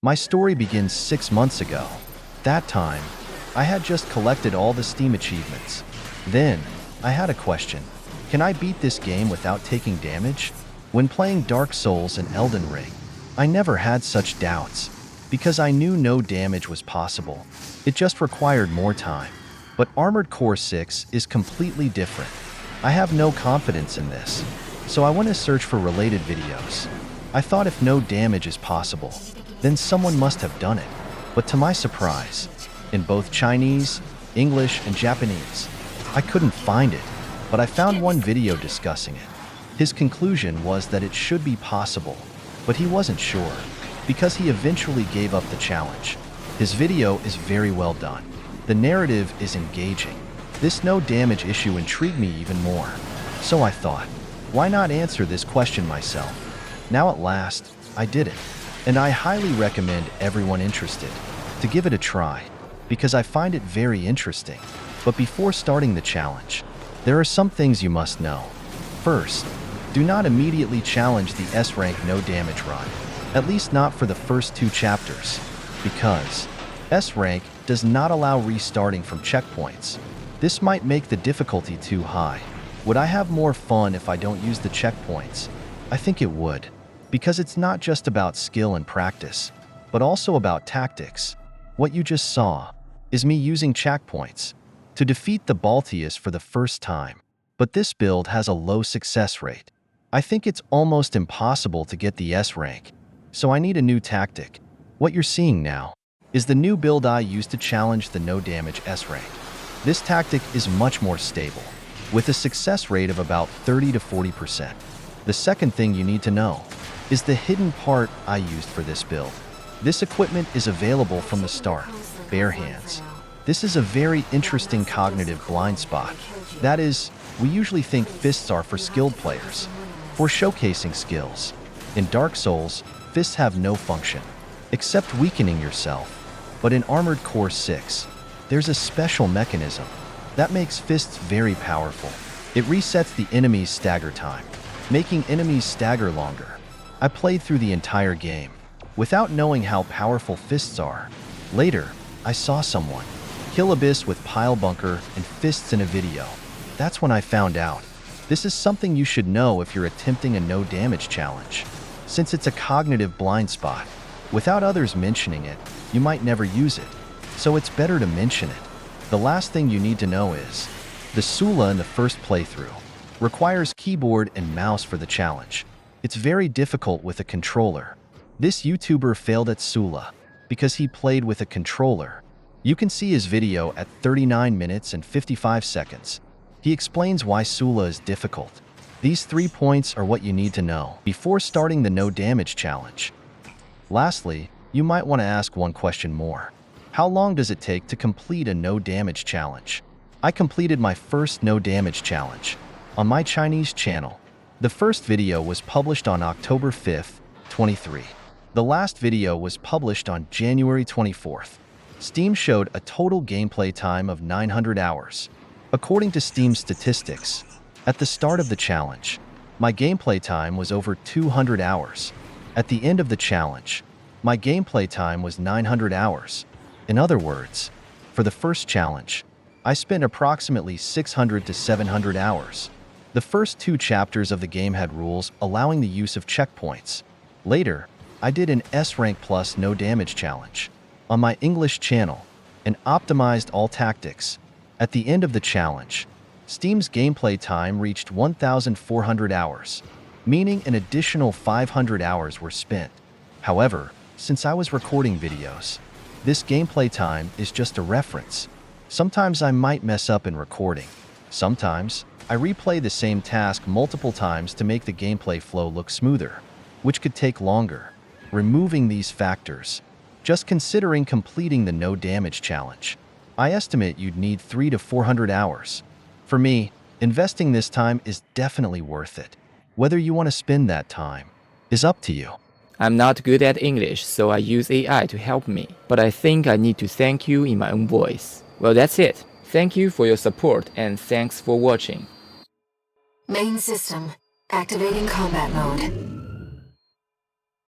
My story begins 6 months ago. That time, I had just collected all the Steam achievements. Then, I had a question. Can I beat this game without taking damage? When playing Dark Souls and Elden Ring, I never had such doubts, because I knew no damage was possible. It just required more time. But Armored Core 6 is completely different. I have no confidence in this, so I went to search for related videos. I thought if no damage is possible, then someone must have done it. But to my surprise, in both Chinese, English, and Japanese, I couldn't find it, but I found one video discussing it. His conclusion was that it should be possible, but he wasn't sure, because he eventually gave up the challenge. His video is very well done. The narrative is engaging. This no damage issue intrigued me even more. So I thought, why not answer this question myself? Now at last, I did it. And I highly recommend everyone interested to give it a try, because I find it very interesting. But before starting the challenge, there are some things you must know. First, do not immediately challenge the S-rank no damage run, at least not for the first 2 chapters, because S-rank does not allow restarting from checkpoints. This might make the difficulty too high. Would I have more fun if I don't use the checkpoints? I think it would, because it's not just about skill and practice, but also about tactics. What you just saw is me using checkpoints to defeat the Baltius for the first time. But this build has a low success rate. I think it's almost impossible to get the S rank, so I need a new tactic. What you're seeing now is the new build I used to challenge the no damage S rank. This tactic is much more stable, with a success rate of about 30 to 40%. The second thing you need to know is the hidden part I used for this build. This equipment is available from the start, bare hands. This is a very interesting cognitive blind spot. That is, we usually think fists are for skilled players, for showcasing skills. In Dark Souls, fists have no function, except weakening yourself. But in Armored Core 6, there's a special mechanism that makes fists very powerful. It resets the enemy's stagger time, making enemies stagger longer. I played through the entire game without knowing how powerful fists are. Later, I saw someone kill Abyss with pile bunker and fists in a video. That's when I found out. This is something you should know if you're attempting a no damage challenge. Since it's a cognitive blind spot, without others mentioning it, you might never use it. So it's better to mention it. The last thing you need to know is, the Sula in the first playthrough requires keyboard and mouse for the challenge. It's very difficult with a controller. This YouTuber failed at Sula because he played with a controller. You can see his video at 39 minutes and 55 seconds. He explains why Sula is difficult. These 3 points are what you need to know before starting the no damage challenge. Lastly, you might want to ask one question more. How long does it take to complete a no damage challenge? I completed my first no damage challenge on my Chinese channel. The first video was published on October 5th, 23. The last video was published on January 24th. Steam showed a total gameplay time of 900 hours. According to Steam statistics, at the start of the challenge, my gameplay time was over 200 hours. At the end of the challenge, my gameplay time was 900 hours. In other words, for the first challenge, I spent approximately 600 to 700 hours. The first 2 chapters of the game had rules allowing the use of checkpoints. Later, I did an S-rank plus no damage challenge on my English channel and optimized all tactics. At the end of the challenge, Steam's gameplay time reached 1,400 hours, meaning an additional 500 hours were spent. However, since I was recording videos, this gameplay time is just a reference. Sometimes I might mess up in recording. Sometimes, I replay the same task multiple times to make the gameplay flow look smoother, which could take longer. Removing these factors, just considering completing the no damage challenge, I estimate you'd need 300 to 400 hours. For me, investing this time is definitely worth it. Whether you want to spend that time is up to you. I'm not good at English, so I use AI to help me, but I think I need to thank you in my own voice. Well, that's it. Thank you for your support and thanks for watching. Main system, activating combat mode.